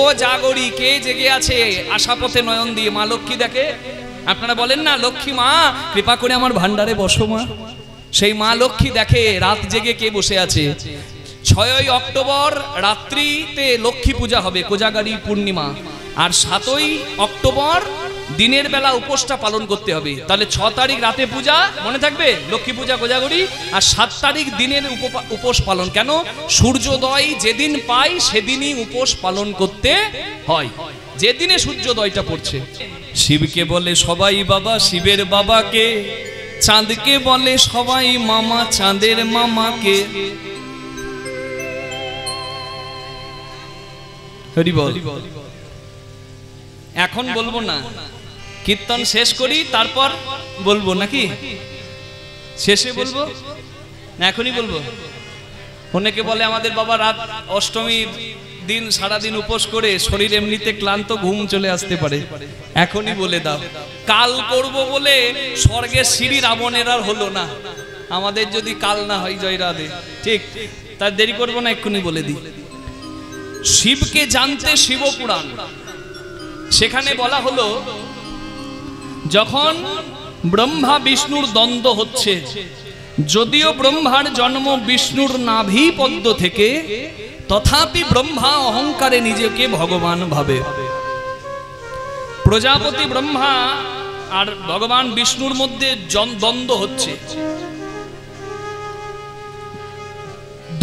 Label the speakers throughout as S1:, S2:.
S1: ও জাগরি কে জেগে আছে আশাপথে নয়ন দিয়ে মা লক্ষ্মী দেখে। আপনারা বলেন না লক্ষ্মী মা কৃপা করে আমার ভান্ডারে বসো মা, সেই মা লক্ষ্মী দেখে রাত জেগে কে বসে আছে। 6ই অক্টোবর রাত্রিতে লক্ষ্মী পূজা হবে, কোজাগারি পূর্ণিমা, আর 7ই অক্টোবর দিনের বেলা উপোসটা পালন করতে হবে। তাহলে 6 তারিখ রাতে পূজা, মনে থাকবে লক্ষ্মী পূজা কোজাগরি, আর 7 তারিখ দিনের উপোস পালন। কেন? সূর্যোদয় যেদিন পাই সেদিনই উপোস পালন করতে হয়, যেদিনে সূর্যোদয়টা পড়ছে। শিবকে বলে সবাই বাবা শিবের বাবাকে, চাঁদকে বলে সবাই মামা চাঁদের মামাকে। হরি বল। এখন বলবো না, কীর্তন শেষ করি তারপর বলবো, নাকি শেষে বলবো না এখনই বলবো? অনেকে বলে আমাদের বাবা রাত অষ্টমীর দিন সারাদিন উপোস করে শরীর এমনিতে ক্লান্ত, ঘুম চলে আসতে পারে, এখনই বলে দাও। কাল করব বলে স্বর্গের সিঁড়ি রাবণের আর হলো না, আমাদের যদি কাল না হয় জয় রাধে, ঠিক তার দেরি করবো না, এক্ষুনি বলে দিই। শিবকে জানতে শিবপুরাণ, সেখানে বলা হলো যখন ব্রহ্মা বিষ্ণুর দ্বন্দ্ব হচ্ছে, যদিও ব্রহ্মার জন্ম বিষ্ণুর নাভি পদ্ম থেকে, তথাপি ব্রহ্মা অহংকারে নিজেকে ভগবান ভাবে। প্রজাপতি ব্রহ্মা আর ভগবান বিষ্ণুর মধ্যে দ্বন্দ্ব হচ্ছে।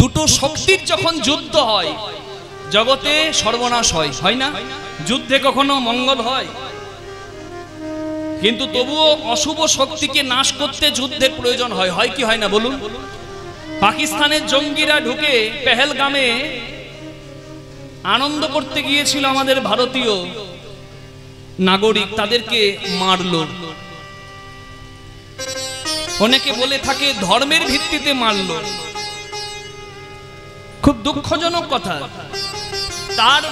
S1: দুটো শক্তির যখন যুদ্ধ হয় জগতে সর্বনাশ হয়, হয় না? যুদ্ধে কখনো মঙ্গল হয়? কিন্তু তবুও অশুভ শক্তিকে নাশ করতে যুদ্ধের প্রয়োজন হয়, হয় কি হয় না বলুন? পাকিস্তানের জঙ্গিরা ঢুকে পেহেলগামে আনন্দ করতে গিয়েছিল আমাদের ভারতীয় নাগরিক, তাদেরকে মারল। অনেকে বলে থাকে ধর্মের ভিত্তিতে মারল, খুব দুঃখজনক কথা। তার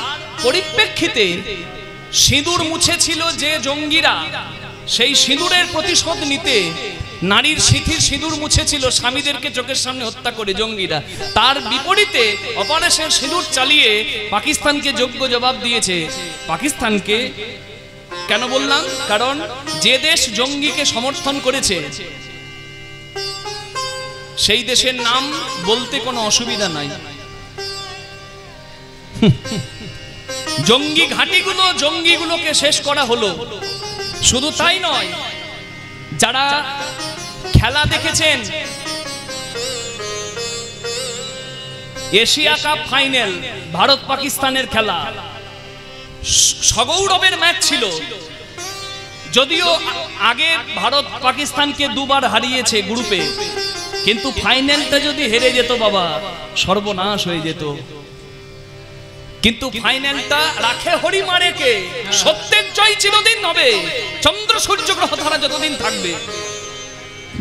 S1: পরিপ্রেক্ষিতে সিঁদুর মুছেছিল যে জঙ্গিরা, সেই সিঁদুরের প্রতিশোধ নিতে নারীর সিঁথির সিঁদুর মুছেছিল স্বামীদেরকে চোখের সামনে হত্যা করে জঙ্গিরা। তার বিপরীতে অপারেশন সিঁদুর চালিয়ে পাকিস্তানকে যোগ্য জবাব দিয়েছে। পাকিস্তানকে কেন বললাম? কারণ যে দেশ জঙ্গিকে সমর্থন করেছে সেই দেশের নাম বলতে কোনো অসুবিধা নাই। জঙ্গি ঘাঁটিগুলো, জঙ্গিগুলোকে শেষ করা হলো। শুধু তাই নয়, যারা খেলা দেখেছেন, এশিয়া কাপ ফাইনাল ভারত পাকিস্তানের খেলা, সগৌরবের ম্যাচ ছিল। যদিও আগে ভারত পাকিস্তানকে দুবার হারিয়েছে গ্রুপে, কিন্তু ফাইনালটা যদি হেরে যেত বাবা সর্বনাশ হয়ে যেত। কিন্তু ফাইনালটা রাখে হরি মারে কে, সত্যের জয় চিরদিন হবে, চন্দ্র সূর্য গ্রহ তারা যতদিন থাকবে।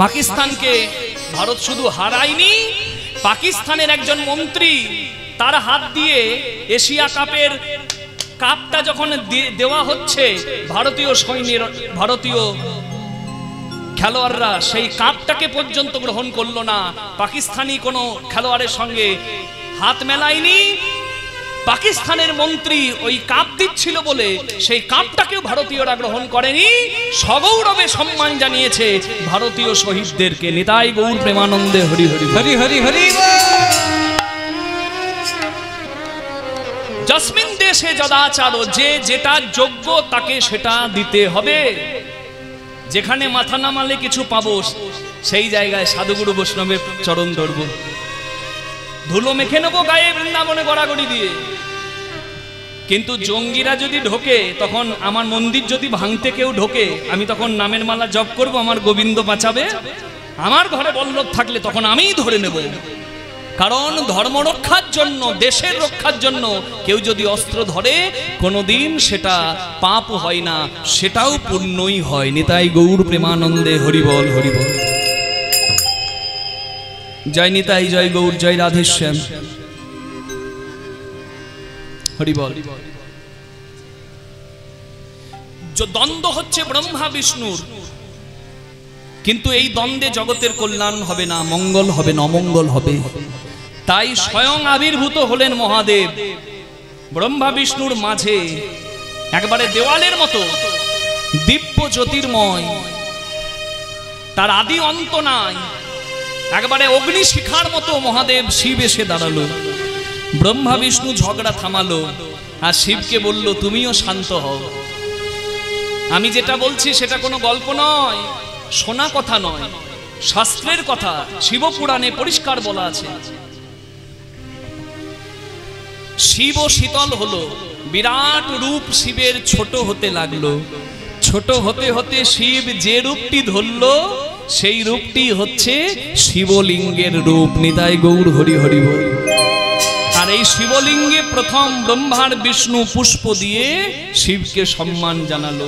S1: পাকিস্তানকে ভারত শুধু হারায়নি, পাকিস্তানের একজন মন্ত্রী তার হাত দিয়ে এশিয়া কাপের কাপটা যখন দেওয়া হচ্ছে, ভারতীয় সৈন্যের, ভারতীয় খেলোয়াড়রা সেই কাপটাকে পর্যন্ত গ্রহণ করলো না। পাকিস্তানি কোনো খেলোয়াড়ের সঙ্গে হাত মেলায়নি। পাকিস্তানের মন্ত্রী ওই কাপ দিচ্ছিল বলে সেই কাপটাকেও ভারতীয়রা গ্রহণ করেনি। সগৌরবে সম্মান জানিয়েছে ভারতীয় শহীদদেরকে। নিতাই গৌর প্রেমানন্দে হরি হরি হরি হরি হরি। জসমিন দেশে যদাচার, যে যেটা যোগ্য তাকে সেটা দিতে হবে। যেখানে মাথা নামালে কিছু পাবো, সেই জায়গায় সাধুগুরু বৈষ্ণবের চরণ ধরবো, ধুলো মেখে নেবো গায়ে বৃন্দাবনে গড়াগড়ি দিয়ে। কিন্তু জঙ্গিরা যদি ঢোকে, তখন আমার মন্দির যদি ভাঙতে কেউ ঢোকে, আমি তখন নামের মালা জপ করব, আমার গোবিন্দ বাঁচাবে। আমার ঘরে বল্লভ থাকলে তখন আমিই ধরে নেব। কারণ ধর্ম রক্ষার জন্য, দেশের রক্ষার জন্য কেউ যদি অস্ত্র ধরে, কোনোদিন সেটা পাপ হয় না, সেটাও পুণ্যই হয়। নিতাই গৌর প্রেমানন্দে হরিবল হরিবল। জয় নিতাই, জয় গৌর, জয় রাধেশ্যাম, হরিবল। দ্বন্দ্ব হচ্ছে ব্রহ্মা বিষ্ণুর, কিন্তু এই দ্বন্দ্বে জগতের কল্যাণ হবে না, মঙ্গল হবে না, অমঙ্গল হবে। তাই স্বয়ং আবির্ভূত হলেন মহাদেব। ব্রহ্মা বিষ্ণুর মাঝে একবারে দেওয়ালের মতো দিব্য জ্যোতির্ময়, তার আদি অন্ত নাই, একবারে অগ্নিশিখার মতো মহাদেব শিব এসে দাঁড়ালো। ব্রহ্মা বিষ্ণু ঝগড়া থামালো আর শিবকে বলল, তুমিও শান্ত হও, আমি যেটা বলছি সেটা কোনো গল্প নয়, শোনা কথা নয়, শাস্ত্রের কথা, শিবপুরাণে পরিষ্কার বলা আছে। শিব শীতল হলো, বিরাট রূপ শিবের ছোট হতে লাগলো। ছোট হতে হতে শিব যে রূপটি ধরল সেই রূপটি হচ্ছে শিবলিঙ্গের রূপ। নিতাই গৌর হরি হরি বল। আর এই শিবলিঙ্গে প্রথম ব্রহ্মার বিষ্ণু পুষ্প দিয়ে শিবকে সম্মান জানালো।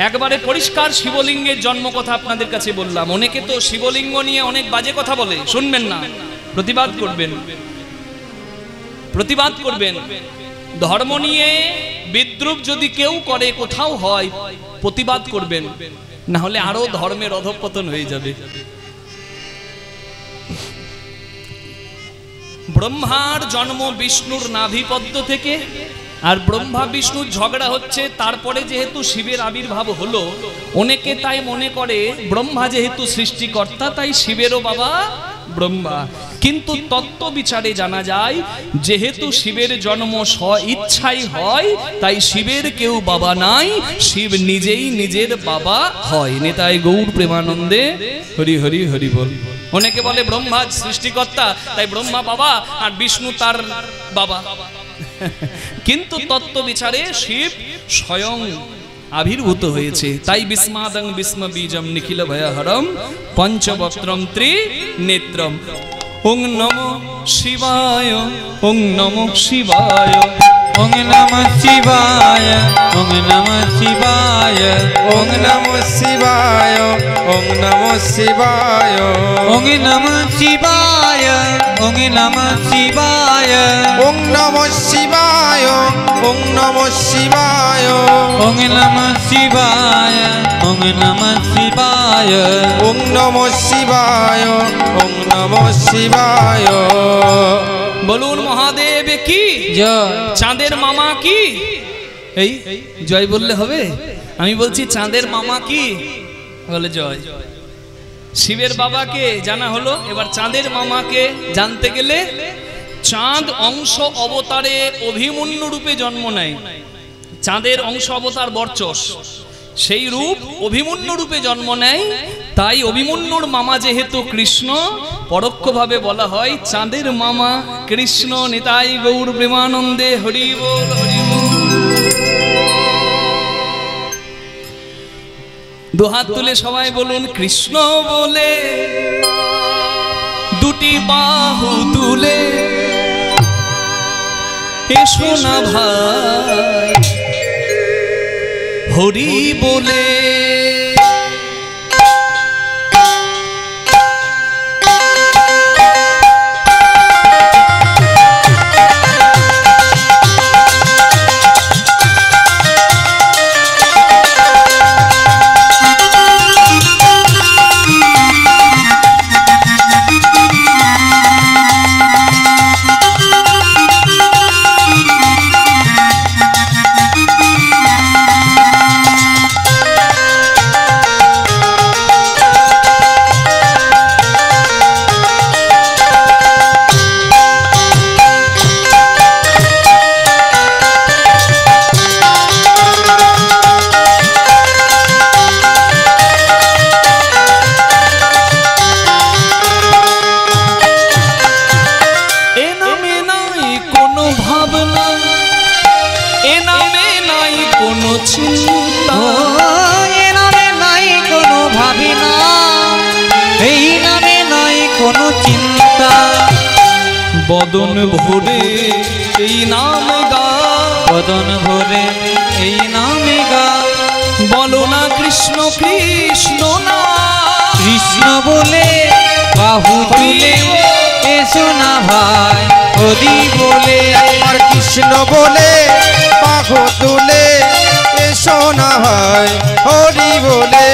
S1: একবারে পরিষ্কার শিবলিঙ্গের জন্ম কথা আপনাদের কাছে বললাম। অনেকে তো শিবলিঙ্গ নিয়ে অনেক বাজে কথা বলে, শুনবেন না, প্রতিবাদ করবেন, প্রতিবাদ করবেন। ধর্ম নিয়ে বিদ্রুপ যদি কেউ করে কোথাও হয়, প্রতিবাদ করবেন, না হলে আরো ধর্মের অধঃপতন হয়ে যাবে। ব্রহ্মার জন্ম বিষ্ণুর নাভিপদ্ম থেকে, আর ব্রহ্মা বিষ্ণুর ঝগড়া হচ্ছে। তারপরে যেহেতু শিবের আবির্ভাব হলো, অনেকে তাই মনে করে ব্রহ্মা যেহেতু সৃষ্টিকর্তা তাই শিবেরও বাবা ব্রহ্মা। কিন্তু তত্ত্ব বিচারে জানা যায়, যেহেতু শিবের জন্ম স্ব ইচ্ছাই হয়, তাই শিবের কেউ বাবা নাই, শিব নিজেই নিজের বাবা হয়। নেতাই গৌর প্রেমানন্দে হরি হরি হরি বল। অনেকে বলে ব্রহ্মা সৃষ্টিকর্তা তাই ব্রহ্মা বাবা আর বিষ্ণু তার বাবা, কিন্তু তত্ত্ব বিচারে শিব স্বয়ং আবির্ভূত হয়েছে। তাই বিস্মাদং বিস্ম বীজম নিখিল ভয়হরম পঞ্চবক্ত্রম ত্রিনেত্রম। ওং নমো শিবায়, ওং নমো শিবায়,
S2: ওং নমঃ শিবায়, ওং নমঃ শিবায়,
S3: ওং নমঃ শিবায়, ওং নমঃ শিবায়,
S2: ওং নমঃ শিবায়, ওং নমঃ শিবায়,
S3: ওং নমঃ শিবায়, ওং নমঃ শিবায়,
S2: ওং নমঃ শিবায়, ওং নমঃ শিবায়,
S3: ওং নমঃ শিবায়, ওং নমঃ শিবায়।
S1: বলুন মহাদেব কি
S2: জয়।
S1: চাঁদের মামা কি? এই জয় বললে হবে? আমি বলছি চাঁদের মামা কি? বলে জয়। শিবের বাবাকে জানা হলো, এবার চাঁদের মামাকে জানতে গেলে চাঁদ অংশ অবতারে অভিমন্যু রূপে জন্ম নেয়। চাঁদের অংশ অবতার বর্চস, সেই রূপ অভিমন্যু রূপে জন্ম নেয়। তাই অভিমন্যুর মামা যেহেতু কৃষ্ণ, পরোক্ষভাবে বলা হয় চাঁদের মামা কৃষ্ণ। নিতাই গৌর প্রেমানন্দে হরি বল হরি বল। দুহাত তুলে সবাই বলুন কৃষ্ণ বলে, দুটি বাহু তুলে এসো না ভাই হরি বলে। বদন ভরে এই নাম গা,
S2: বদন ভরে এই নামে গা।
S1: বলো না কৃষ্ণ কৃষ্ণ না,
S2: কৃষ্ণ বলে বাহু তুলে এসো না ভাই হরি বলে।
S3: আর কৃষ্ণ বলে বাহু তুলে এসো না ভাই হরি বলে।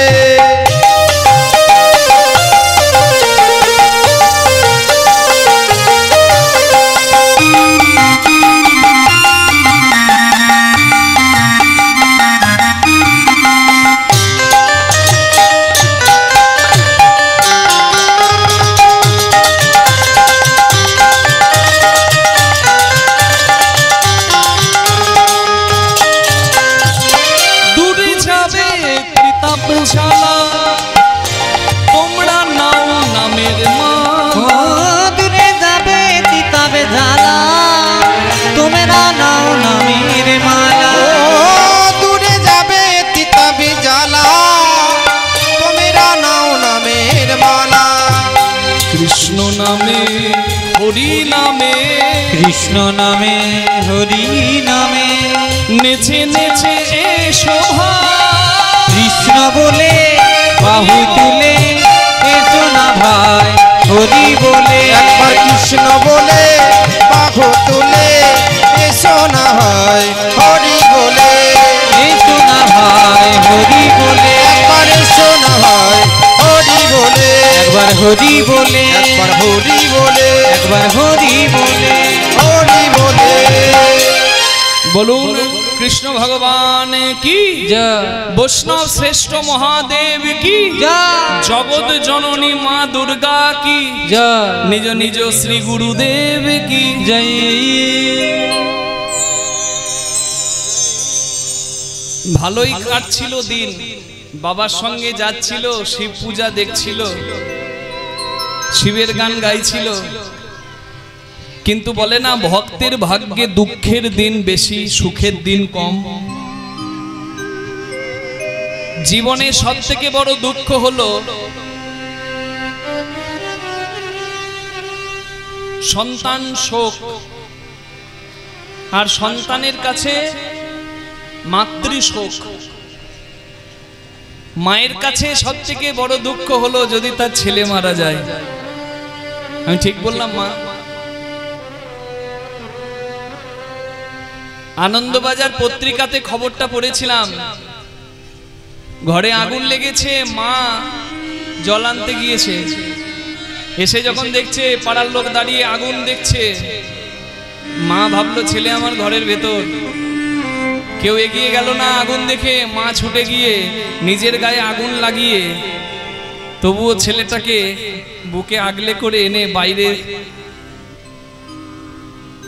S1: হরি নামে,
S2: কৃষ্ণ নামে হরি নামে
S1: নেচে নেচে এসো ভাই,
S2: কৃষ্ণ বলে বাহু তুলে এসো না ভাই, হরি বলে
S3: একবার কৃষ্ণ বলে বাহু তুলে এসো না ভাই, হরি বলে
S2: এসো না ভাই, হরি বলে
S3: একবার এসো না ভাই, হরি বলে
S2: একবার হরি বলে
S3: একবার হরি বলে
S2: একবার হরি বলে
S3: হরি বলে।
S1: বলুন কৃষ্ণ ভগবান কি
S2: জয়
S1: বৈষ্ণব শ্রেষ্ঠ মহাদেব কি
S2: জয়
S1: জগৎ জননী মা দুর্গা কি
S2: জয়
S1: নিজ নিজ শ্রী গুরুদেব কি
S2: জয়।
S1: ভালোই কাটছিল দিন, বাবার সঙ্গে যাচ্ছিল, শিব পূজা দেখছিল, শিবের গান গাইছিল, কিন্তু বলে না ভক্তের ভাগ্যে দুঃখের দিন বেশি, সুখের দিন কম। জীবনে সব থেকে বড় দুঃখ হলো সন্তান শোক, আর সন্তানের কাছে মাতৃশোক। মায়ের কাছে সব থেকে বড় দুঃখ হলো যদি তার ছেলে মারা যায়। আমি ঠিক বললাম মা? আনন্দবাজার পত্রিকাতে খবরটা পড়েছিলাম, ঘরে আগুন লেগেছে, মা জল আনতে গিয়েছে, এসে যখন দেখছে পাড়ার লোক দাঁড়িয়ে আগুন দেখছে, মা ভাবলো ছেলে আমার ঘরের ভেতর, কেউ এগিয়ে গেল না আগুন দেখে, মা ছুটে গিয়ে নিজের গায়ে আগুন লাগিয়ে তবুও ছেলেটাকে বুকে আগলে করে এনে বাইরে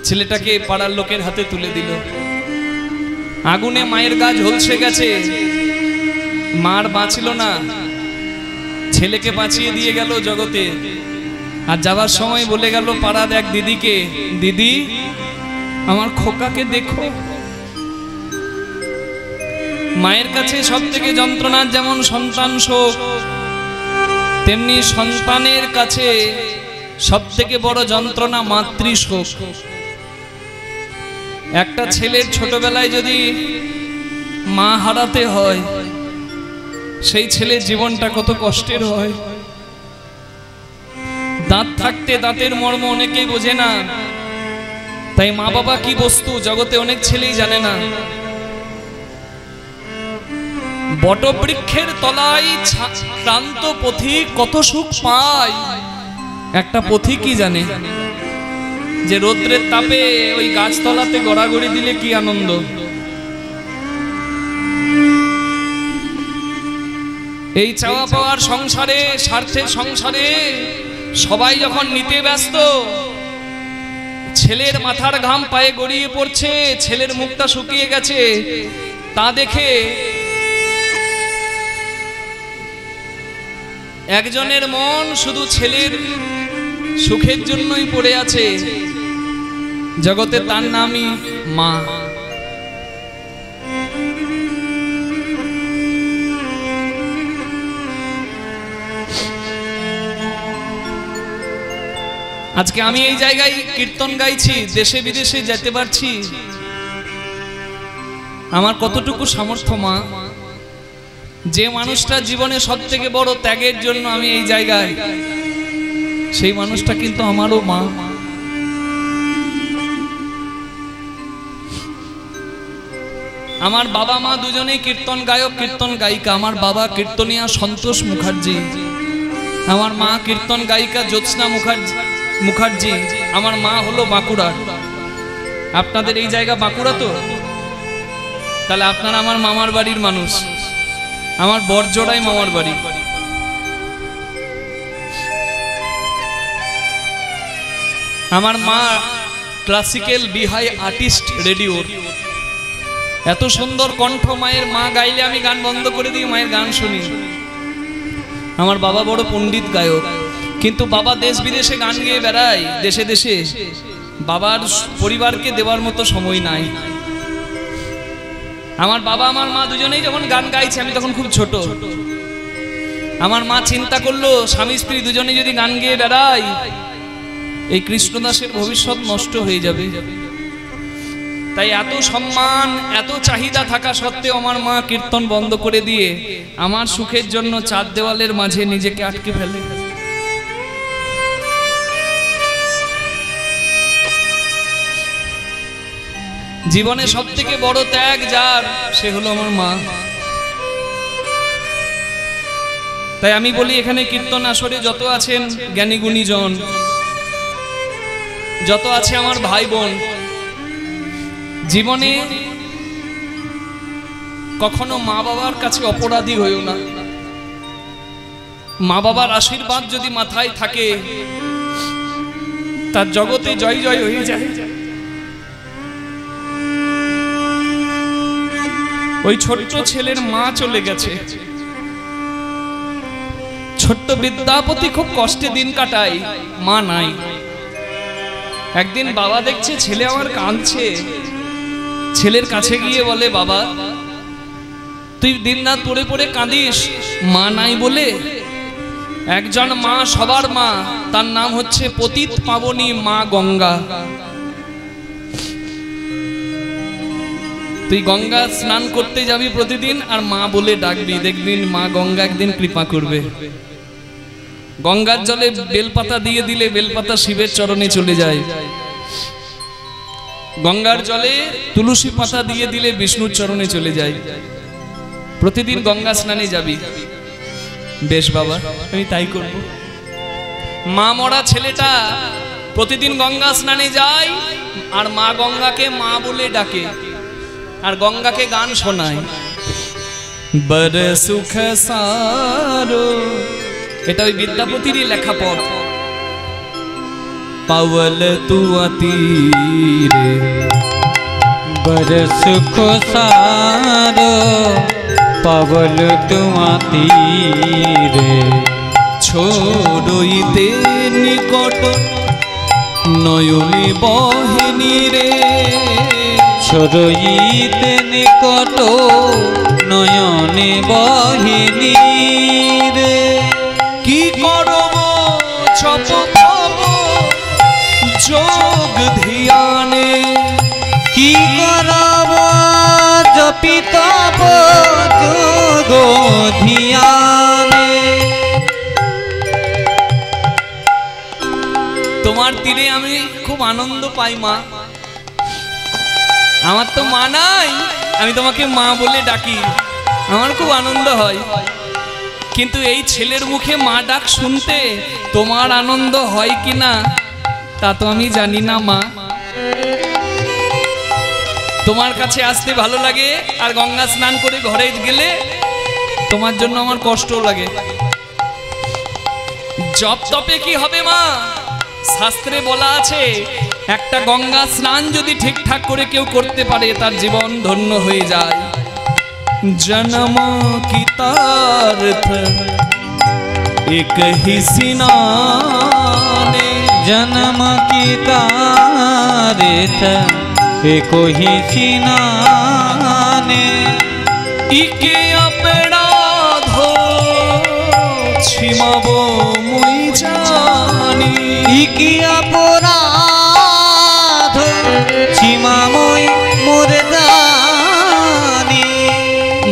S1: ছেলেটাকে পাড়ার লোকের হাতে তুলে দিল। আগুনে মায়ের গা ঝলসে গেছে, মার বাঁচল না, ছেলেকে বাঁচিয়ে দিয়ে গেল জগতে। আর যাবার সময় বলে গেল পাড়ার এক দিদিকে, দিদি আমার খোকাকে দেখো। মায়ের কাছে সব থেকে যন্ত্রণার যেমন সন্তান শোক, তেমনি সন্তানের কাছে সব থেকে বড় যন্ত্রণা মাতৃশোক। একটা ছেলের ছোটবেলায় যদি মা হারাতে হয়, সেই ছেলের জীবনটা কত কষ্টের হয়। দাঁত থাকতে দাঁতের মর্ম অনেকেই বোঝে না, তাই মা বাবা কি বস্তু জগতে অনেক ছেলেই জানে না। বটবৃক্ষের তলায় ক্লান্ত পথিক কত সুখ পায়, একটা পথিকই জানে যে রৌদ্রের তাপে ওই গাছতলাতে গড়াগড়ি দিলে কি আনন্দ। এই চাওয়া পাওয়ার সংসারে, স্বার্থের সংসারে সবাই যখন নিতে ব্যস্ত, ছেলের মাথার ঘাম পায়ে গড়িয়ে পড়ছে, ছেলের মুখটা শুকিয়ে গেছে, তা দেখে একজনের মন শুধু ছেলের সুখের জন্যই পড়ে আছে, জগতে তার নামই মা। আজকে আমি এই জায়গায় কীর্তন গাইছি, দেশে বিদেশে যেতে পারছি, আমার কতটুকু সামর্থ্য মা। যে মানুষটা জীবনে সব থেকে বড় ত্যাগের জন্য আমি এই জায়গায়, সেই মানুষটা কিন্তু আমারও মা। আমার বাবা মা দুজনেই কীর্তন গায়ক, কীর্তন গায়িকা। আমার বাবা কীর্তনিয়া সন্তোষ মুখার্জি, আমার মা কীর্তন গায়িকা জ্যোৎস্না মুখার্জি। আমার মা হলো বাঁকুড়ার। আপনাদের এই জায়গা বাঁকুড়া তো? তাহলে আপনারা আমার মামার বাড়ির মানুষ। আমার বরজোড়াই মামার বাড়ি। আমার মা ক্লাসিক্যাল বিহাই আর্টিস্ট রেডিওর। এত সুন্দর কণ্ঠ মায়ের, মা গাইলে আমি গান বন্ধ করে দিই, মায়ের গান শুনি। আমার বাবা বড় পণ্ডিত গায়ক, কিন্তু বাবা দেশ বিদেশে গান গেয়ে বেড়ায়, দেশে দেশে। বাবার পরিবারকে দেওয়ার মতো সময় নাই। আমার বাবা আমার মা দুজনেই যখন গান গাইছে, আমি তখন খুব ছোট। আমার মা চিন্তা করলো, স্বামী স্ত্রী দুজনে যদি গান গেয়ে বেড়াই, এই কৃষ্ণদাসের ভবিষ্যৎ নষ্ট হয়ে যাবে। তাই এত সম্মান, এত চাহিদা থাকা সত্ত্বেও আমার মা কীর্তন বন্ধ করে দিয়ে আমার সুখের জন্য চার দেওয়ালের মাঝে নিজেকে আটকে ফেলে। জীবনে সব থেকে বড় ত্যাগ যার, সে হলো আমার মা। তাই আমি বলি, এখানে কীর্তন আসরে যত আছেন জ্ঞানী গুণীজন, যত আছে আমার ভাই বোন, জীবনে কখনো মা বাবার কাছে অপরাধী হইও না। মা বাবার আশীর্বাদ যদি মাথায় থাকে, তার জগতে জয় জয় হয়ে যায়। ওই ছোট্ট ছেলের মা চলে গেছে, ছোট্ট বিদ্যাপতি খুব কষ্টে দিন কাটায়, মা নাই। একদিন বাবা দেখছে ছেলে আমার কাঁদছে, ছেলের কাছে গিয়ে বলে, বাবা তুই দিন রাত পড়ে পড়ে কাঁদিস, মা নাই বলে? একজন মা সবার মা, তার নাম হচ্ছে পতিত পাবনী মা গঙ্গা। তুই গঙ্গা স্নান করতে যাবি প্রতিদিন, আর মা বলে ডাকবি, দেখবি মা গঙ্গা একদিন কৃপা করবে। গঙ্গার জলে বেলপাতা দিয়ে দিলে বেলপাতা শিবের চরণে চলে যায়। গঙ্গার জলে তুলসী পাতা দিয়ে দিলে বিষ্ণুর চরণে চলে যায়। প্রতিদিন গঙ্গা স্নানে যাবি। বেশ বাবা, আমি তাই করব। মা মরা ছেলেটা প্রতিদিন গঙ্গা স্নানে যায়, আর মা গঙ্গাকে মা বলে ডাকে, আর গঙ্গাকে গান শোনায়, বড় সুখ সারো। এটা ওই বিদ্যাপতিরই লেখা পথ। পাওয়াল তু আতীরে
S2: बड़ सुख सारो पावल तुम्हारी रे
S1: छोड़इते निकट नयने बहिनी रे
S2: छोड़इते निकट नयने बहिनी रे
S1: की करब छप तप जोग ध्याने
S2: की करब जपि तप जोग ध्याने
S1: তোমার তীরে আমি খুব আনন্দ পাই মা। আমার তো মা নাই, আমি তোমাকে মা বলে ডাকি, আমার খুব আনন্দ হয়। কিন্তু এই ছেলের মুখে মা ডাক শুনতে তোমার আনন্দ হয় কিনা তা তো আমি জানি না মা। তোমার কাছে আসতে ভালো লাগে, আর গঙ্গা স্নান করে ঘরে গেলে তোমার জন্য আমার কষ্ট লাগে। জপ তপে কি হবে মা? শাস্ত্রে বলা আছে একটা গঙ্গা স্নান যদি ঠিকঠাক করে কেউ করতে পারে তার জীবন ধন্য হয়ে যায়। জন্ম কি তার্থ এক হি স্নানে
S2: जन्म की तारीथ एको ही सिनाने
S1: इके अपराध छिमाब मुई जानी
S2: इकी अपराध छिमा মই মোরে জানি।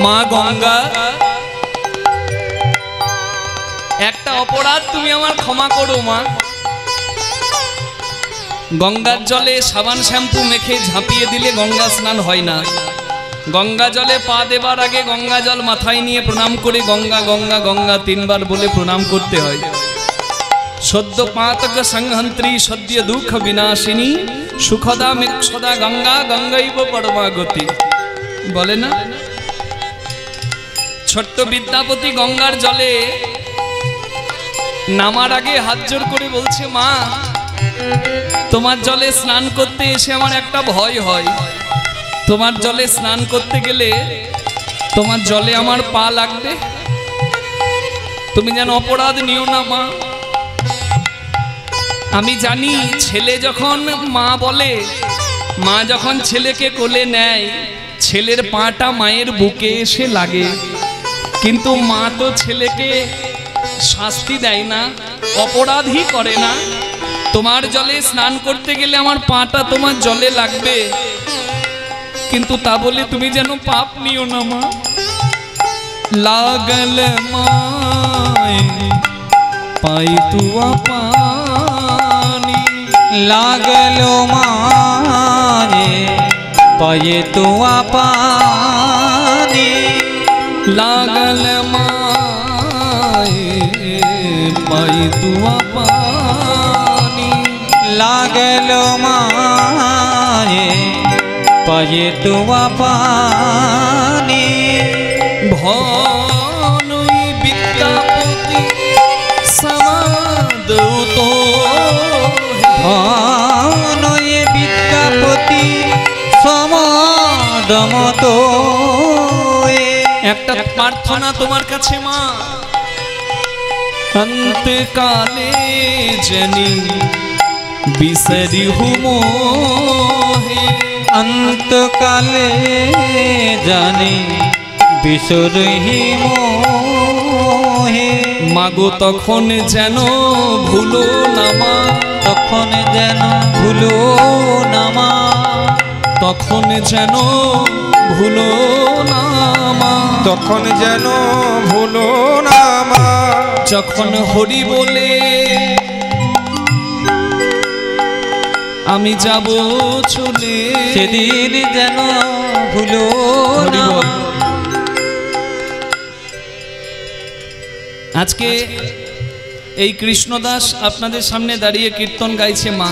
S1: মা গঙ্গা, একটা অপরাধ তুমি আমার ক্ষমা করো মা। গঙ্গার জলে সাবান শ্যাম্পু মেখে ঝাঁপিয়ে দিলে গঙ্গা স্নান হয় না। গঙ্গা জলে পা দেবার আগে গঙ্গা জল মাথায় নিয়ে প্রণাম করে গঙ্গা গঙ্গা গঙ্গা তিনবার বলে প্রণাম করতে হয়। সদ্য পাতক সংহন্ত্রী সদ্য দুঃখ বিনাশিনী সুখদা মেক্ষদা গঙ্গা গঙ্গাইব পরমাগতি বলে না। ছোট্ট বিদ্যাপতি গঙ্গার জলে নামার আগে হাত জোর করে বলছে, মা তোমার জলে স্নান করতে এসে আমার একটা ভয় হয়। তোমার জলে স্নান করতে গেলে তোমার জলে আমার পা লাগবে, তুমি যেন অপরাধ নিও না মা। আমি জানি ছেলে যখন মা বলে, মা যখন ছেলেকে কোলে নেয় ছেলের পাটা মায়ের বুকে এসে লাগে, কিন্তু মা তো ছেলেকে শাস্তি দেয় না, অপরাধই করে না। তোমার জলে স্নান করতে গেলে আমার পাটা তোমার জলে লাগবে, কিন্তু তা বলে তুমি যেন পাপ নিও না মা। लागल माए पाई तुआ पानी,
S2: लागलो माए पाए तुआ पानी,
S1: लागल माए पाई तुआ पानी,
S2: लागलो माए पाए तुआ पानी।
S1: भानुई विद्यापति समाद तो,
S2: भानुई विद्यापति समाद मतो।
S1: একটা প্রার্থনা তোমার কাছে মা, অন্তকালে জনি বিসরি হুমোহে,
S2: অন্তকালে জানি বিসরহি মোহে।
S1: মাগো তখন যেন ভুলো না মা,
S2: তখন যেন ভুলো না মা,
S1: তখন যেন ভুলো না মা,
S3: তখন যেন ভুলো না মা।
S1: যখন হরি বলে আমি যাব চলে,
S2: সেদিন যেন ভুলো না মা।
S1: আজকে এই কৃষ্ণদাস আপনাদের সামনে দাঁড়িয়ে কীর্তন গাইছে মা,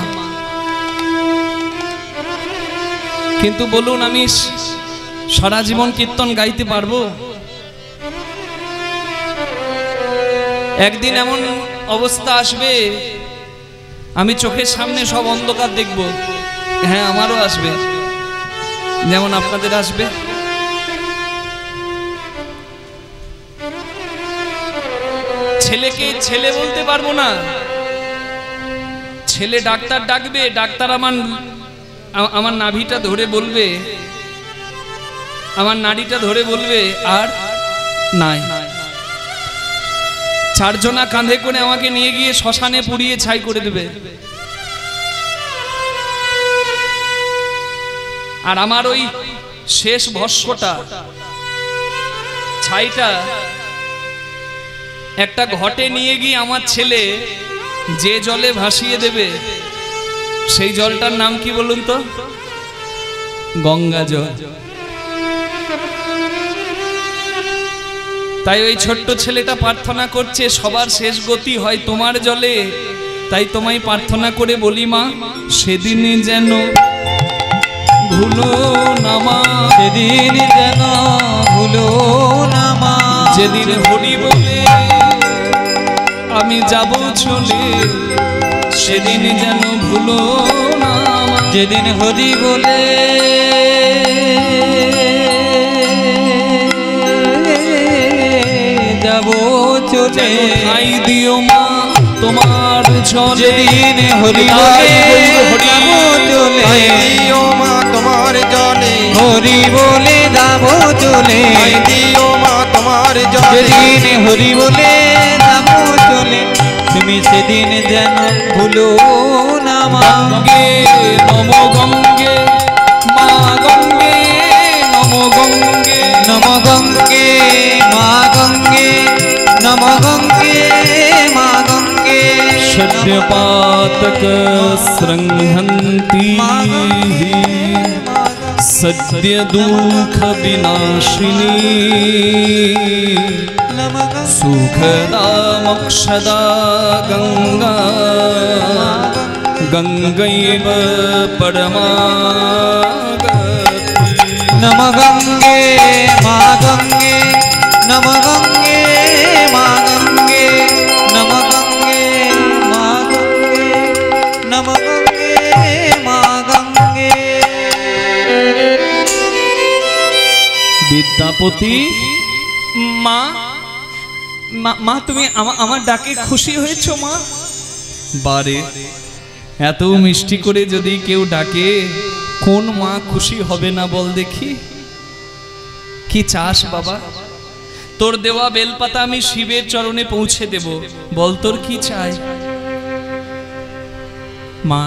S1: কিন্তু বলুন আমি সারা জীবন কীর্তন গাইতে পারবো? একদিন এমন অবস্থা আসবে আমি চোখের সামনে সব অন্ধকার দেখব, হ্যাঁ আমারও আসবে, যেমন আপনাদের আসবে। ছেলেকে ছেলে বলতে পারবো না, ছেলে ডাক্তার ডাকবে, ডাক্তার আমার নাভিটা ধরে বলবে, আমার নাড়িটা ধরে বলবে আর নাই। চারজনা কাঁধে করে আমাকে নিয়ে গিয়ে শ্মশানে পুড়িয়ে ছাই করে দেবে, আর আমার ওই শেষ ভস্মটা ছাইটা একটা ঘটে নিয়ে গিয়ে আমার ছেলে যে জলে ভাসিয়ে দেবে, সেই জলটার নাম কি বলুন তো? গঙ্গা জল। তাই ওই ছোট্ট ছেলেটা প্রার্থনা করছে সবার শেষ গতি হয় তোমার জলে, তাই তোমায় প্রার্থনা করে বলি মা, সেদিন যেন ভুলো না মা,
S2: সেদিন যেন ভুলো না মা।
S1: যেদিন হরি বলে আমি যাব চলে, সেদিন যেন ভুলো না মা।
S2: যেদিন হরি বলে যাব চলে,
S1: ঠাই দিও মা তোমার জলে,
S2: যেদিন হরি বলে যাব চলে,
S3: ঠাই দিও মা তোমার জলে,
S2: হরি বলে যাব চলে,
S3: ঠাই দিও মা তোমার জলে।
S2: যেদিন হরি বলে যাব চলে, তুমি সেদিন যেন ভুলো না মা।
S1: গঙ্গে নম গঙ্গে মা, গঙ্গে নম গঙ্গে,
S2: নম গঙ্গে মা গঙ্গে, নম গঙ্গে মা গঙ্গে।
S1: সদ্যপাতক সৃংহন্তি সদ্য দুঃখ বিনাশিনী, সুখদা মোক্ষদা গঙ্গা, গঙ্গৈব পরমাগতি।
S2: নম গঙ্গে মা গঙ্গে, নম গঙ্গে মা গঙ্গে, নম গঙ্গে মা গঙ্গে, নম গঙ্গে মা গঙ্গে।
S1: বিদ্যাপতি মা, মা তুমি আমার ডাকে খুশি হয়েছো মা? বারে এত মিষ্টি করে যদি কেউ ডাকে, কোন মা খুশি হবে না বল দেখি? কি চাস বাবা? তোর দেওয়া বেলপাতা আমি শিবের চরণে পৌঁছে দেব, বল তোর কি চাই? মা,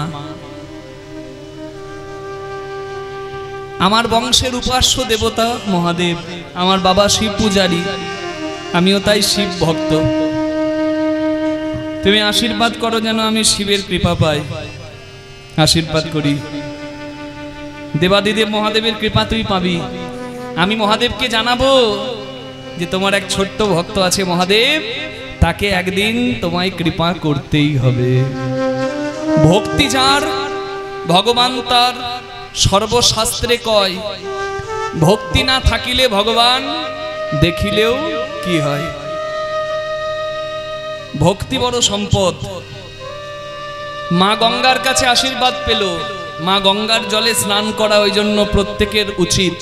S1: আমার বংশের উপাস্য দেবতা মহাদেব, আমার বাবা শিব পূজারী, আমিও তাই শিব ভক্ত। তুমি আশীর্বাদ করো যেন আমি শিবের কৃপা পাই। আশীর্বাদ করি, দেবাদিদেব মহাদেবের কৃপা তুই পাবি। আমি মহাদেবকে জানাবো যে তোমার এক ছোট্ট ভক্ত আছে মহাদেব, তাকে একদিন তোমায় কৃপা করতেই হবে। ভক্তি যার, ভগবান তার, সর্বশাস্ত্রে কয়। ভক্তি না থাকিলে ভগবান দেখিলেও কি হয়। ভক্তি বড় সম্পদ। মা গঙ্গার কাছে আশীর্বাদ পেল। মা গঙ্গার জলে স্নান করা ওই জন্য প্রত্যেকের উচিত।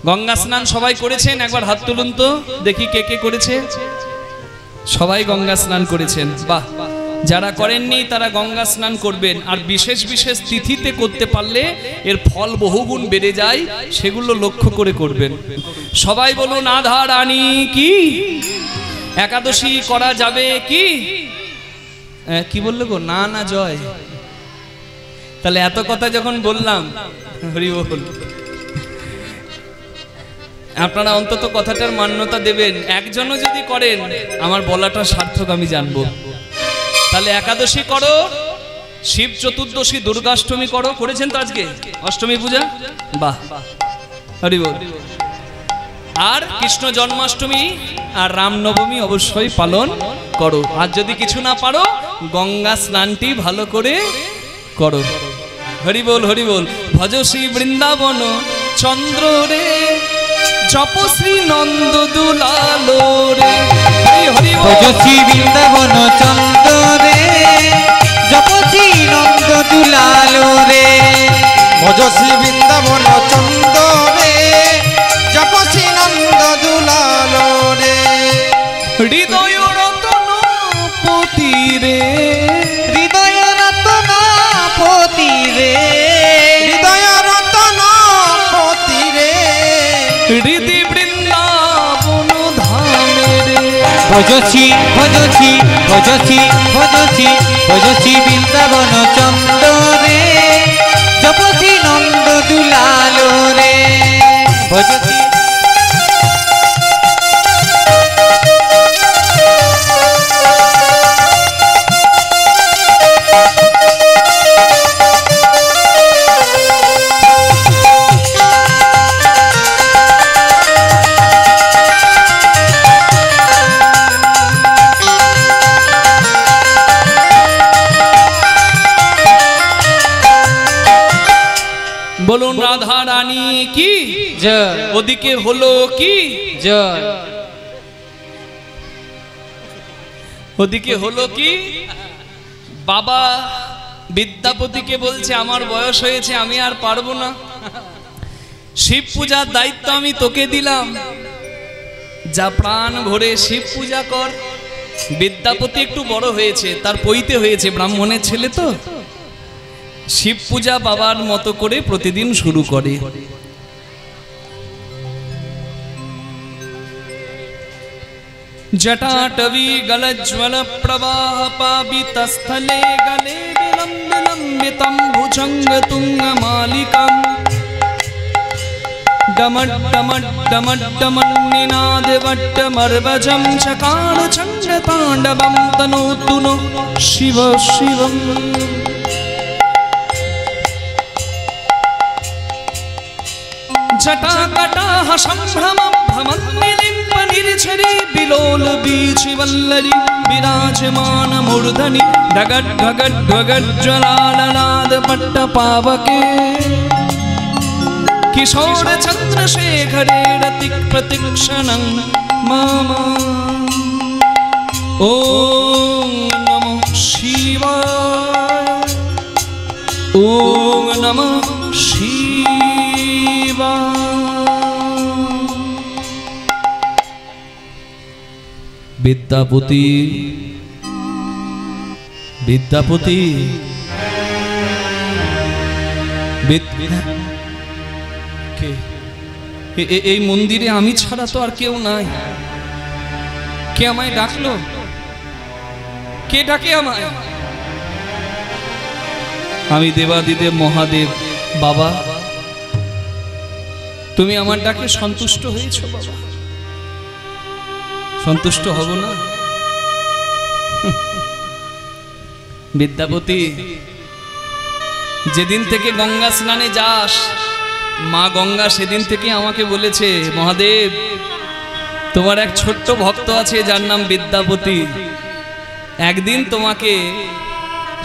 S1: গঙ্গা স্নান সবাই করেছেন? একবার হাত তুলুন তো দেখি কে কে করেছে। সবাই গঙ্গা স্নান করেছেন, বাহ। যারা করেননি তারা গঙ্গা স্নান করবেন। আর বিশেষ বিশেষ তিথিতে করতে পারলে এর ফল বহুগুণ বেড়ে যায়, সেগুলো লক্ষ্য করে করবেন। সবাই বলুন আধা রানী কি? একাদশী করা যাবে কি? কি বললো গো? না না জয়। তাহলে এত কথা যখন বললাম, হরি বল, আপনারা অন্তত কথাটার মান্যতা দেবেন। একজনও যদি করেন আমার বলাটা সার্থক আমি জানবো। তাহলে একাদশী করো, শিব চতুর্দশী, দুর্গাষ্টমী করো। করেছেন তো আজকে অষ্টমী পূজা? বাহ, হরি বল। আর কৃষ্ণ জন্মাষ্টমী আর রামনবমী অবশ্যই পালন করো। আর যদি কিছু না পারো গঙ্গা স্নানটি ভালো করে করো। হরি বল, হরি বল। ভজ শ্রী বৃন্দাবন চন্দ্র রে, জপ শ্রী নন্দ দুলালো রে। হরি বল।
S2: ভজ শ্রী বৃন্দাবন চন্দ্র রে, জপ শ্রী নন্দ দুলালো রে।
S3: ভজ শ্রী বৃন্দাবন চন্দ্র রে, জপ শ্রী নন্দ দুলালো রে।
S1: হৃদয় রতন পতি রে,
S2: হৃদয় রতন পতি রে,
S3: হৃদয় রতন পতি রে।
S1: হৃদি বৃন্দাবন ধামে রে।
S2: ভজছি ভজছি ভজছি ভজছি ভজছি বৃন্দাবন চন্দ্র রে, জপছি নন্দ দুলালো রে। ভজছি
S1: বলুন রাধা রানী কি
S2: জয়,
S1: ওদিকে হলো কি
S2: জয়।
S1: ওদিকে হলো কি? বাবা বিদ্যাপতিকে বলছে আমার বয়স হয়েছে, আমি আর পারবো না। শিব পূজার দায়িত্ব আমি তোকে দিলাম, যা প্রাণ ভরে শিব পূজা কর। বিদ্যাপতি একটু বড় হয়েছে, তার পৈতে হয়েছে, ব্রাহ্মণের ছেলে তো। শিব পূজা বাবার মতো করে প্রতিদিন শুরু করে। जटाटवी गलज्वल प्रवाह पावितस्थले गले विलम्बितं भुजंग तुंग मालिकं डमड्डमड्डमड्डमन्निनादवट्टमर्वजं चकार चण्डताण्डवं तनोतु नो शिव शिवम्। जटाकटाः सम्भ्रमं भ्रमन्निलिम्ब निर्झरी विलोल बीचिवल्लरी विराजमान मूर्धनि ढगड् ढगड् ढगड् ज्वलालनाद पट्टपावके किशोर चन्द्रशेखरे रतिक् प्रतिक्षणं मम। ॐ नमः शिवाय, ॐ नमः शिवाय। বিদ্যাপতি বিদ্যাপতি এই মন্দিরে আমি ছাড়া তো আর কেউ নাই। কে আমায় ডাকলো? কে ডাকে আমায়? আমি দেবাদিদেব মহাদেব। বাবা, তুমি আমার ডাকে সন্তুষ্ট হয়েছো বাবা? সন্তুষ্ট হব না? বিদ্যাপতি, যেদিন থেকে গঙ্গা স্নানে যাস, মা গঙ্গা সেদিন থেকে আমাকে বলেছে, মহাদেব তোমার এক ছোট্ট ভক্ত আছে যার নাম বিদ্যাপতি, একদিন তোমাকে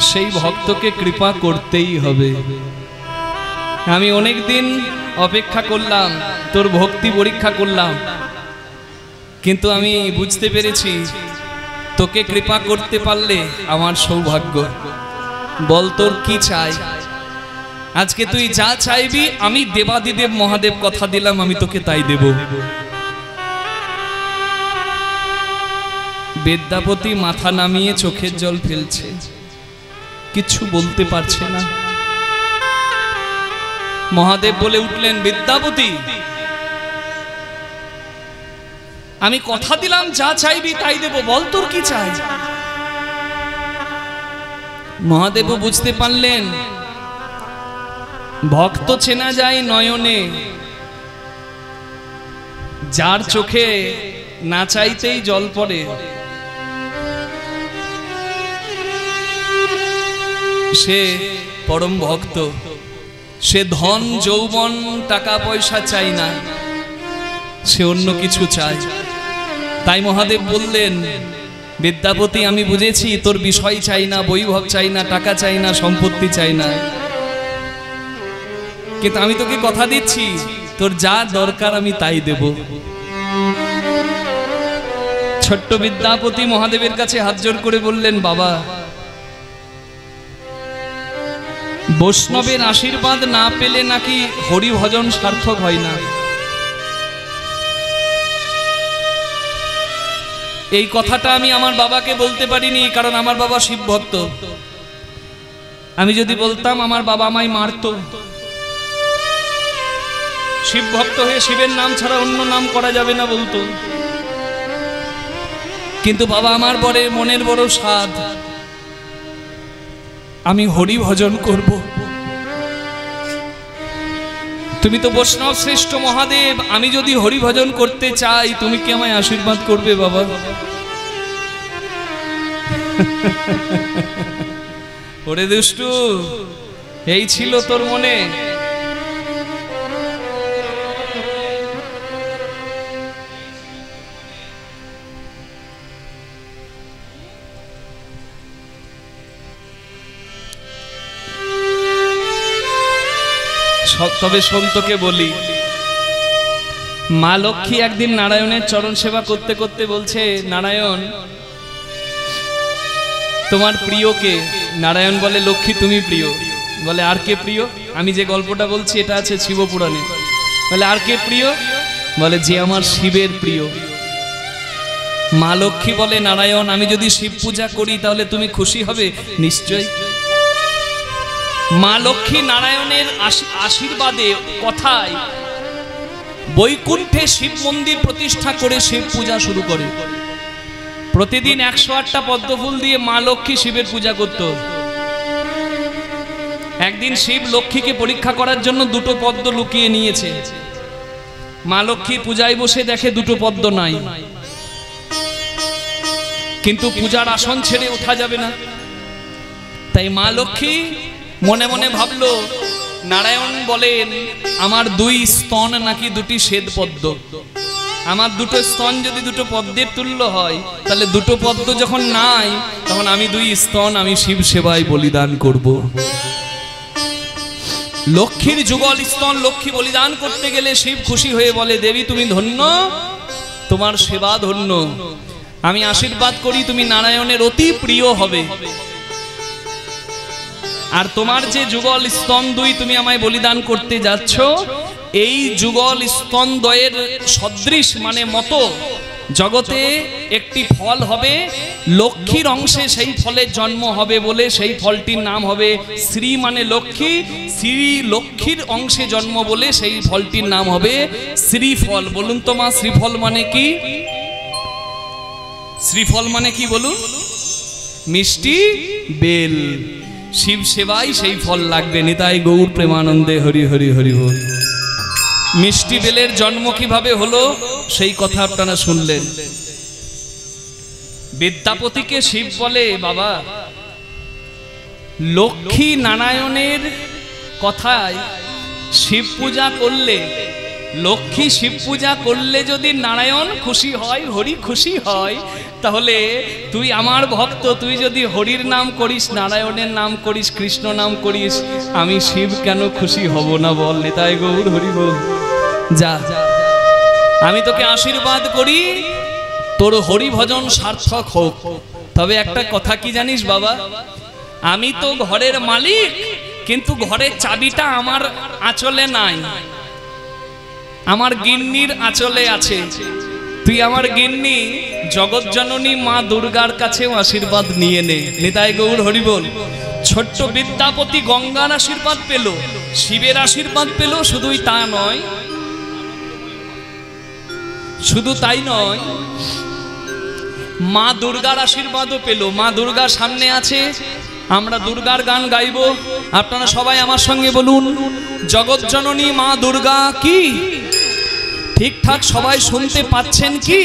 S1: সেই ভক্তকে কৃপা করতেই হবে। আমি অনেক দিন অপেক্ষা করলাম, তোর ভক্তি পরীক্ষা করলাম, কিন্তু আমি বুঝতে পেরেছি তোকে কৃপা করতে পারলে আমার সৌভাগ্য। বল তোর কি চাই? আজকে তুই যা চাইবি আমি দেবাদিদেব মহাদেব কথা দিলাম আমি তোকে তাই দেব। বিদ্যাপতি মাথা নামিয়ে চোখের জল ফেলছে, কিছু বলতে পারছে না। মহাদেব বলে উঠলেন, বিদ্যাপতি আমি কথা দিলাম যা চাইবি তাই দেব, বল তোর কি চাই? মহাদেব বুঝতে পারলেন ভক্ত চেনা যায় নয়নে, যার চোখে না চাইতেই জল পড়ে সে পরম ভক্ত। সে ধন যৌবন টাকা পয়সা চাই না, সে অন্য কিছু চায়। তাই মহাদেব বললেন, বিদ্যাপতি আমি বুঝেছি তোর বিষয় চাই না, বৈভব চাই না, টাকা চাই না, সম্পত্তি চাই না, কিন্তু আমি তোকে কথা দিচ্ছি তোর যা দরকার আমি তাই দেব। ছোট্ট বিদ্যাপতি মহাদেবের কাছে হাত জোড় করে বললেন, বাবা বৈষ্ণবের আশীর্বাদ না পেলে নাকি হরি ভজন সার্থক হয় না। এই কথাটা আমি আমার বাবাকে বলতে পারিনি, কারণ আমার বাবা শিব ভক্ত। আমি যদি বলতাম আমার বাবা আমায় মারতো। শিব ভক্ত হয়ে শিবের নাম ছাড়া অন্য নাম করা যাবে না বলতো। কিন্তু বাবা আমার বড় মনের বড় সাধ, আমি হরি ভজন করব। তুমি তো বৈষ্ণব শ্রেষ্ঠ মহাদেব, আমি যদি হরি ভজন করতে চাই তুমি কি আমায় আশীর্বাদ করবে বাবা? ওরে দুষ্টু, এই ছিল তোর মনে? তবে সন্তকে বলি, মা লক্ষ্মী একদিন নারায়ণের চরণ সেবা করতে করতে বলছে, নারায়ণ তোমার প্রিয়কে? নারায়ণ বলে, লক্ষ্মী তুমি প্রিয়। বলে, আর কে প্রিয়? আমি যে গল্পটা বলছি এটা আছে শিবপুরাণে। বলে, আর কে প্রিয়? বলে, যে আমার শিবের প্রিয়। মা লক্ষ্মী বলে, নারায়ণ আমি যদি শিব পূজা করি তাহলে তুমি খুশি হবে? নিশ্চয়। মা লক্ষ্মী নারায়ণের আশীর্বাদে কথায় বৈকুণ্ঠে শিব মন্দির প্রতিষ্ঠা করে শিব পূজা শুরু করে। প্রতিদিন 108টা পদ্ম ফুল দিয়ে মা লক্ষ্মী শিবের পূজা করত। একদিন শিব লক্ষ্মীকে পরীক্ষা করার জন্য 2টো পদ্ম লুকিয়ে নিয়েছে। মা লক্ষ্মী পূজায় বসে দেখে 2টো পদ্ম নাই, কিন্তু পূজার আসন ছেড়ে ওঠা যাবে না। তাই মা লক্ষ্মী মনে মনে ভাবলো, নারায়ণ বলেন আমার 2 স্তন নাকি 2টি শ্বেত পদ্ম, আমার 2টো স্তন যদি 2টো পদ্মের তুল্য হয় তাহলে 2টো পদ্ম যখন নাই তখন আমি 2 স্তন আমি শিব সেবায় বলিদান করব। লক্ষ্মীর যুগল স্তন লক্ষ্মী বলিদান করতে গেলে শিব খুশি হয়ে বলে, দেবী তুমি ধন্য, তোমার সেবা ধন্য। আমি আশীর্বাদ করি তুমি নারায়ণের অতি প্রিয় হবে। আর তোমার যে যুগল স্তন 2 তুমি আমায় বলিদান করতে যাচ্ছ, এই যুগল স্তন দ্বয়ের সদৃশ মানে মতো জগতে একটি ফল হবে, লক্ষ্মীর অংশে সেই ফলের জন্ম হবে বলে সেই ফলটির নাম হবে শ্রী মানে লক্ষ্মী, শ্রী লক্ষ্মীর অংশে জন্ম বলে সেই ফলটির নাম হবে শ্রীফল। বলুন তো মা, শ্রীফল মানে কি? শ্রীফল মানে কি বলুন? মিষ্টি বেল। শিব সেবাই সেই ফল লাগবে। নিতাই গৌর প্রেমানন্দে হরি হরি হরি বল। মিষ্টি বেলের জন্ম কিভাবে হলো সেই কথা আপনারা শুনলেন। বিদ্যাপতিকে শিব বলে বাবা, লক্ষ্মী নারায়ণের কথায় শিব পূজা করলে, লক্ষ্মী শিব পূজা করলে যদি নারায়ণ খুশি হয়, হরি খুশি হয়, তাহলে তুই আমার ভক্ত, তুই যদি হরির নাম করিস, নারায়ণের নাম করিস, কৃষ্ণ নাম করিস, আমি শিব কেন খুশি হব না বল? নিতাই গৌর হরি বল। যা, আমি তোকে আশীর্বাদ করি তোর হরি ভজন সার্থক হোক। তবে একটা কথা কি জানিস বাবা, আমি তো ঘরের মালিক, কিন্তু ঘরের চাবিটা আমার আঁচলে নাই, আমার গিন্নির আঁচলে আছে। তুই আমার গিন্নি জগৎজননী মা দুর্গার কাছেও আশীর্বাদ নিয়ে নে। নিতাই গৌর হরি বল। ছোট্ট বিদ্যাপতি গঙ্গার আশীর্বাদ পেল, শিবের আশীর্বাদ পেল, শুধুই তা নয়, শুধু তাই নয়, মা দুর্গার আশীর্বাদও পেল। মা দুর্গার সামনে আছে, আমরা দুর্গার গান গাইব। আপনারা সবাই আমার সঙ্গে বলুন, জগৎজননী মা দুর্গা কি। ঠিকঠাক সবাই শুনতে পাচ্ছেন কি?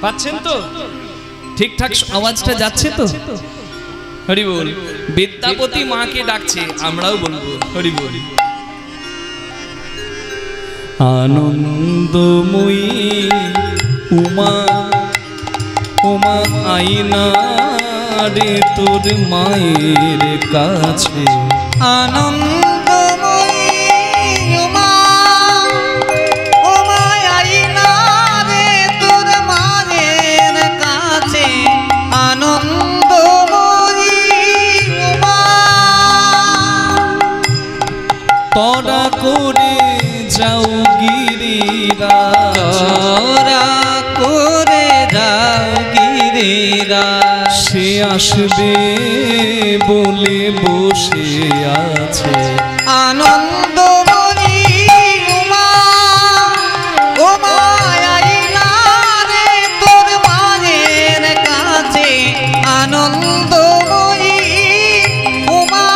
S1: পাচ্ছেন তো? ঠিকঠাক আওয়াজটা যাচ্ছে তো? হরি বল। বিদ্যাপতি মাকে ডাকছে, আমরাও বলবো হরি বল। আনন্দময়ী উমা উমা আইনা রে তোর মায়ের কাছে।
S2: আনন্দময়ী উমা উমা আইনা রে তোর মায়ের কাছে। আনন্দময়ী উমা
S1: তরা করে যাও গিরিরাজ,
S2: তোরা করে যাও গিরিরাজ।
S1: সে আসবে বলে বসে আছে।
S2: আনন্দময়ী উমা উমা আইনা রে তোর মায়ের কাছে। আনন্দময়ী উমা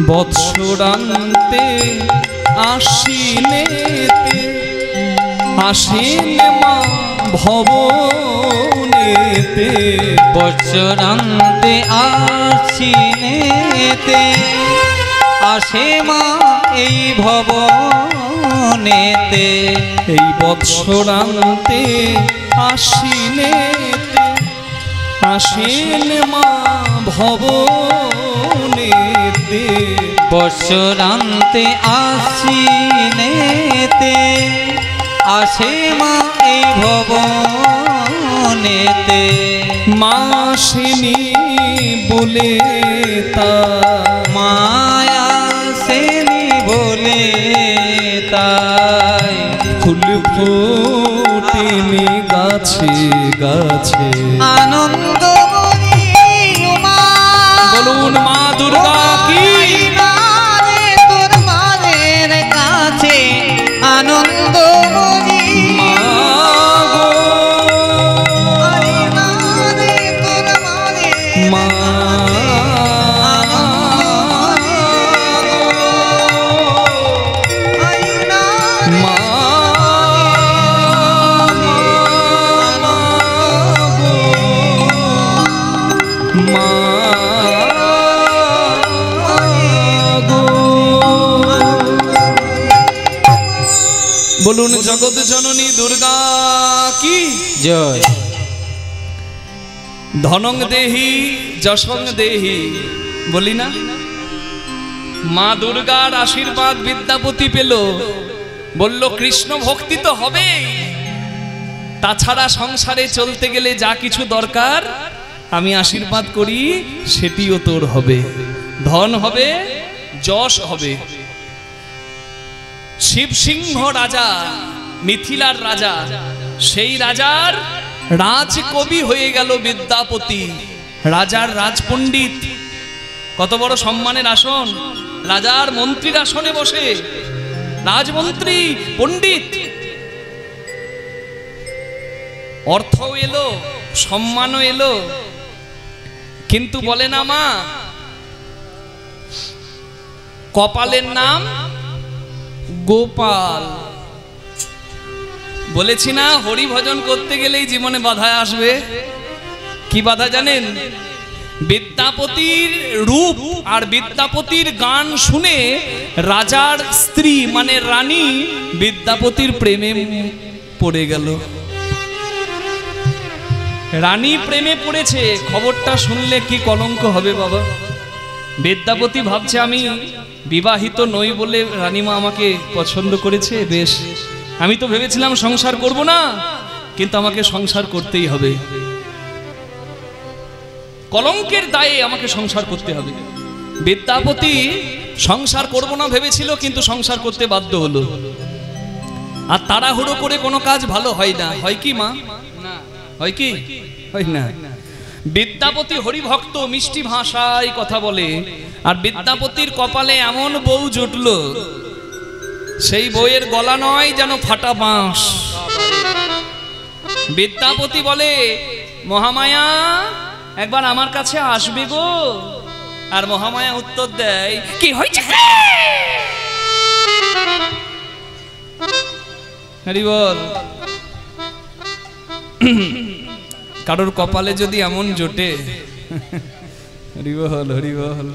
S1: বৎসরান্তে আশ্বিনেতে আসেন মা ভবনেতে।
S2: বৎসরান্তে আশ্বিনেতে আসে মা এই ভবনেতে।
S1: এই বৎসরান্তে আশ্বিনেতে আসেন মা ভবনেতে।
S2: বৎসরান্তে আশ্বিনেতে আসে মা এই ভবনেতে।
S1: মা আসেনি বলে তা
S2: মায়া সেনি বলে তাই
S1: ফুল ফোটেনি গাছে গাছে।
S2: আনন্দময়ী উমা
S1: বলুন মা দুর্গা কি।
S2: তোর মায়ের কাছে। আনন্দময়ী
S1: মা গো
S2: আইনা রে তোর মায়ের
S1: মা
S2: আইনা
S1: মা মা গো। বলুন জগৎ জননী দুর্গা কি
S2: জয়।
S1: ধনং দেহি যশং দেহি বলি না। মা দুর্গার আশীর্বাদ বিদ্যাপতি পেল, বলল কৃষ্ণ ভক্তি তো হবে, তাছাড়া সংসারে চলতে গেলে যা কিছু দরকার আমি আশীর্বাদ করি সেটিও তোর হবে। ধন হবে, যশ হবে। শিবসিংহ রাজা, মিথিলার রাজা, সেই রাজার রাজকবি হয়ে গেল বিদ্যাপতি। রাজার রাজপণ্ডিত, কত বড় সম্মানের আসন। রাজার মন্ত্রীর আসনে বসে, রাজমন্ত্রী পণ্ডিত। অর্থ এলো, সম্মানও এলো, কিন্তু বলে না মা কপালের নাম গোপাল। বলেছি না হরি ভজন করতে গেলেই জীবনে বাধা আসবে। কি বাধা জানেন? বিদ্যাপতির রূপ আর বিদ্যাপতির গান শুনে রাজার স্ত্রী মানে রানী বিদ্যাপতির প্রেমে পড়ে গেল। রানী প্রেমে পড়েছে, খবরটা শুনলে কি কলঙ্ক হবে বাবা। বিদ্যাপতি ভাবছে আমি বিবাহিত নই বলে রানীমা আমাকে পছন্দ করেছে, বেশ আমি তো ভেবেছিলাম সংসার করব না, কিন্তু আমাকে সংসার করতেই হবে, কলঙ্কের দায়ে আমাকে সংসার করতে হবে। বিদ্যাপতি সংসার করব না ভেবেছিল, কিন্তু সংসার করতে বাধ্য হলো। আর তাড়াহুড়ো করে কোনো কাজ ভালো হয় না, হয় কি মা? হয় কি? হয় না। বিদ্যাপতি হরিভক্ত, মিষ্টি ভাষায় কথা বলে, আর বিদ্যাপতির কপালে এমন বউ জুটল, সেই বউয়ের গলা নয় যেন ফাটা বাঁশ। বিদ্যাপতি বলে মহামায়া একবার আমার কাছে আসবে গো। আর মহামায়া উত্তর দেয় কি হয়েছে? হরি বল। কারোর কপালে যদি এমন জোটে, হরি বল হরি বল।